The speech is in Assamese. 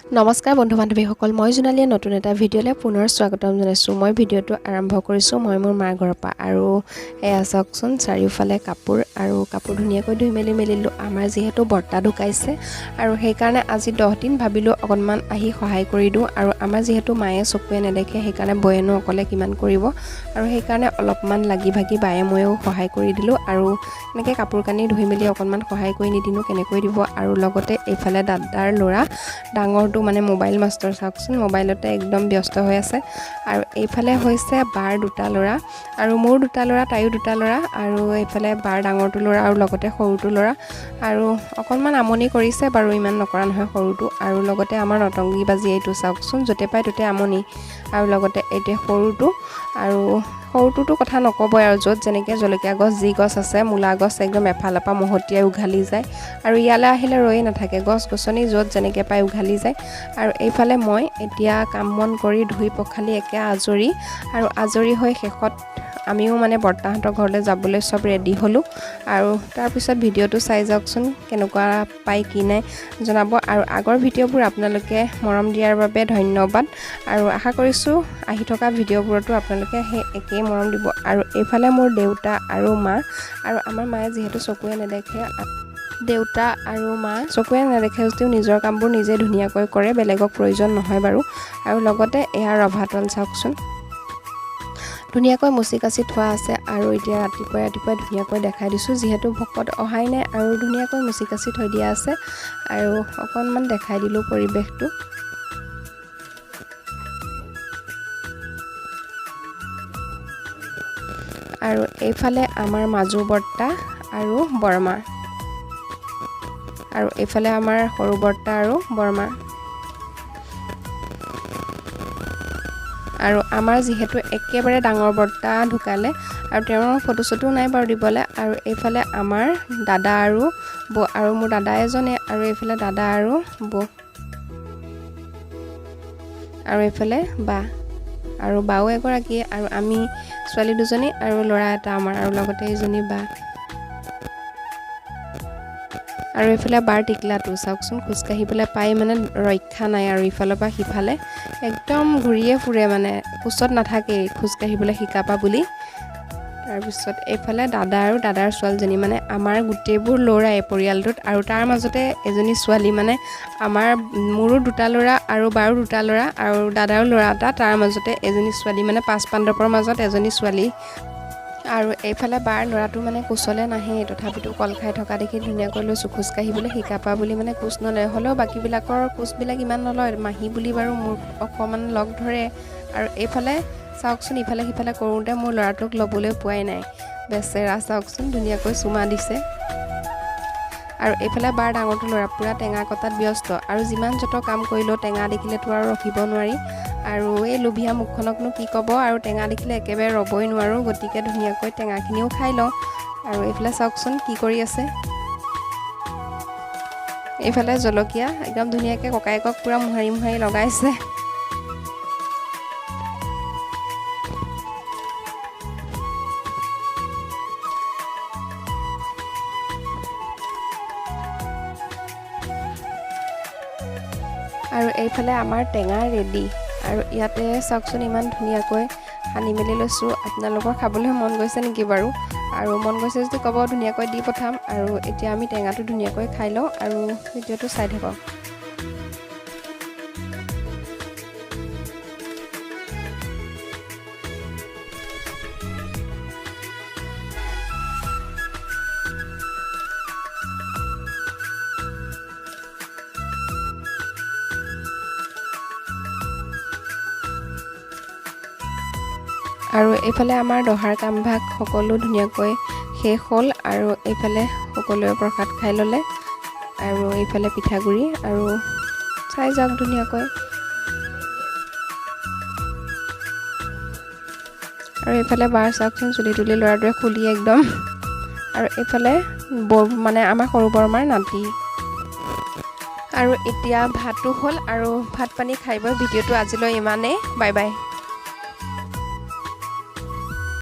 নমস্কাৰ বন্ধু বান্ধৱীসকল, মই জোনালীয়ে নতুন এটা ভিডিঅ'লৈ পুনৰ স্বাগতম জনাইছোঁ। মই ভিডিঅ'টো আৰম্ভ কৰিছোঁ মই মোৰ মাৰ ঘৰৰ পৰা। আৰু এয়া চাওকচোন চাৰিওফালে কাপোৰ আৰু কাপোৰ ধুনীয়াকৈ ধুই মেলিলোঁ। আমাৰ যিহেতু বৰ্তা ঢুকাইছে আৰু সেইকাৰণে আজি 10 দিন ভাবিলোঁ অকণমান আহি সহায় কৰি দিওঁ। আৰু আমাৰ যিহেতু মায়ে চকুৱে নেদেখে সেইকাৰণে বয়েনো অকলে কিমান কৰিব, আৰু সেইকাৰণে অলপমান লাগি ভাগি বায়ে ময়েও সহায় কৰি দিলোঁ। আৰু এনেকৈ কাপোৰ কানি ধুই মেলি অকণমান সহায় কৰি নিদিনো কেনেকৈ দিব। আৰু লগতে এইফালে দাদাৰ ল'ৰা ডাঙৰটো মানে মোবাইল মাষ্টৰ চাওকচোন, মোবাইলতে একদম ব্যস্ত হৈ আছে। আৰু এইফালে হৈছে বাৰ দুটা ল'ৰা আৰু মোৰ দুটা ল'ৰা, তাইও দুটা ল'ৰা, আৰু এইফালে বাৰ ডাঙৰটো ল'ৰা আৰু লগতে সৰুটো ল'ৰা। আৰু অকণমান আমনি কৰিছে বাৰু, ইমান নকৰা নহয় সৰুটো। আৰু লগতে আমাৰ নটংগী বাজি এইটো চাওকচোন, য'তে পায় ত'তে আমনি। আৰু লগতে এইটোৱে সৰুটো, আৰু সৰুটোতো কথা নক'বই আৰু, য'ত যেনেকৈ জলকীয়া গছ যি গছ আছে, মূলা গছ একদম এফালৰ পৰা মহতিয়াই উঘালি যায়। আৰু ইয়ালৈ আহিলে ৰৈয়ে নাথাকে, গছ গছনি য'ত যেনেকৈ পায় উঘালি যায়। আৰু এইফালে মই এতিয়া কাম বন কৰি ধুই পখালি একে আজৰি, আৰু আজৰি হৈ শেষত আমিও মানে বৰ্তাহঁতৰ ঘৰলৈ যাবলৈ চব ৰেডি হ'লোঁ। আৰু তাৰপিছত ভিডিঅ'টো চাই যাওকচোন, কেনেকুৱা পায় কি নাই জনাব। আৰু আগৰ ভিডিঅ'বোৰ আপোনালোকে মৰম দিয়াৰ বাবে ধন্যবাদ, আৰু আশা কৰিছোঁ আহি থকা ভিডিঅ'বোৰতো আপোনালোকে সেই একেই মৰম দিব। আৰু এইফালে মোৰ দেউতা আৰু মা, আৰু আমাৰ মায়ে যিহেতু চকুৱে নেদেখে, দেউতা আৰু মা চকুৱে নেদেখে যদিও নিজৰ কামবোৰ নিজে ধুনীয়াকৈ কৰে, বেলেগক প্ৰয়োজন নহয় বাৰু। আৰু লগতে এয়া ৰভাতল চাওকচোন, ধুনীয়াকৈ মুচি কাচি থোৱা আছে। আৰু এতিয়া ৰাতিপুৱাই ধুনীয়াকৈ দেখাই দিছোঁ, যিহেতু ভকত অহাই নাই আৰু ধুনীয়াকৈ মুচি কাচি থৈ দিয়া আছে। আৰু অকণমান দেখাই দিলোঁ পৰিৱেশটো। আৰু এইফালে আমাৰ মাজু বৰ্তা আৰু বৰমা, আৰু এইফালে আমাৰ সৰু বৰ্তা আৰু বৰমা। আৰু আমাৰ যিহেতু একেবাৰে ডাঙৰ বৰ্তা ঢুকালে, আৰু তেওঁৰ ফটো চটো নাই বাৰু দিবলৈ। আৰু এইফালে আমাৰ দাদা আৰু বৌ, আৰু মোৰ দাদা এজনে, আৰু এইফালে দাদা আৰু বৌ, আৰু এইফালে বা, আৰু বাও এগৰাকী, আৰু আমি ছোৱালী দুজনী আৰু ল'ৰা এটা আমাৰ, আৰু লগতে এইজনী বা। আৰু এইফালে বাৰ টিকলাটো চাওকচোন, খোজকাঢ়িবলৈ পাই মানে ৰক্ষা নাই, আৰু ইফালৰ পৰা সিফালে একদম ঘূৰিয়ে ফুৰে, মানে কোচত নাথাকেই খোজকাঢ়িবলৈ শিকাবা বুলি। তাৰপিছত এইফালে দাদা আৰু দাদাৰ ছোৱালীজনী, মানে আমাৰ গোটেইবোৰ ল'ৰাই পৰিয়ালটোত, আৰু তাৰ মাজতে এজনী ছোৱালী, মানে মোৰো দুটা ল'ৰা আৰু বাৰো দুটা ল'ৰা আৰু দাদাৰো ল'ৰা এটা, তাৰ মাজতে এজনী ছোৱালী, মানে 5 পাণ্ডৱৰ মাজত এজনী ছোৱালী। আৰু এইফালে বাৰ ল'ৰাটো মানে কোচলৈ নাহে, তথাপিতো কল খাই থকা দেখি ধুনীয়াকৈ লৈছোঁ, খোজকাঢ়িবলৈ শিকাবা বুলি মানে কোচ নলয়, হ'লেও বাকীবিলাকৰ কোচবিলাক ইমান নলয়, মাহী বুলি বাৰু মোক অকণমান লগ ধৰে। আৰু এইফালে চাওকচোন, ইফালে সিফালে কৰোঁতে মোৰ ল'ৰাটোক ল'বলৈ পোৱাই নাই, বেচেৰা চাওকচোন ধুনীয়াকৈ চুমা দিছে। আৰু এইফালে বাৰ ডাঙৰটো ল'ৰা পূৰা টেঙা কটাত ব্যস্ত, আৰু যিমান যত কাম কৰিলেও টেঙা দেখিলেতো আৰু ৰখিব নোৱাৰি। আৰু এই লোভিয়া মুখখনকনো কি ক'ব, আৰু টেঙা দেখিলে একেবাৰে ৰ'বই নোৱাৰোঁ, গতিকে ধুনীয়াকৈ টেঙাখিনিও খাই লওঁ। আৰু এইফালে চাওকচোন কি কৰি আছে, এইফালে জলকীয়া একদম ধুনীয়াকৈ ককায়েকক পূৰা মোহাৰি লগাইছে। আৰু এইফালে আমাৰ টেঙা ৰেডি, আৰু ইয়াতে চাওকচোন ইমান ধুনীয়াকৈ সানি মেলি লৈছোঁ। আপোনালোকৰ খাবলৈ মন গৈছে নেকি বাৰু? আৰু মন গৈছে যদি ক'ব, ধুনীয়াকৈ দি পঠাম। আৰু এতিয়া আমি টেঙাটো ধুনীয়াকৈ খাই লওঁ, আৰু ভিডিঅ'টো চাই থাকক। আৰু এইফালে আমাৰ দহাৰ কামভাগ সকলো ধুনীয়াকৈ শেষ হ'ল, আৰু এইফালে সকলোৱে প্ৰসাদ খাই ল'লে, আৰু এইফালে পিঠাগুড়ি, আৰু চাই যাওক ধুনীয়াকৈ। আৰু এইফালে বাৰ চাওকচোন চুলি তুলি ল'ৰাটোৱে খুলি একদম। আৰু এইফালে মানে আমাৰ সৰু বৰমাৰ নাতি। আৰু এতিয়া ভাতো হ'ল, আৰু ভাত পানী খাই বৈ ভিডিঅ'টো আজিলৈ ইমানেই, বাই বাই।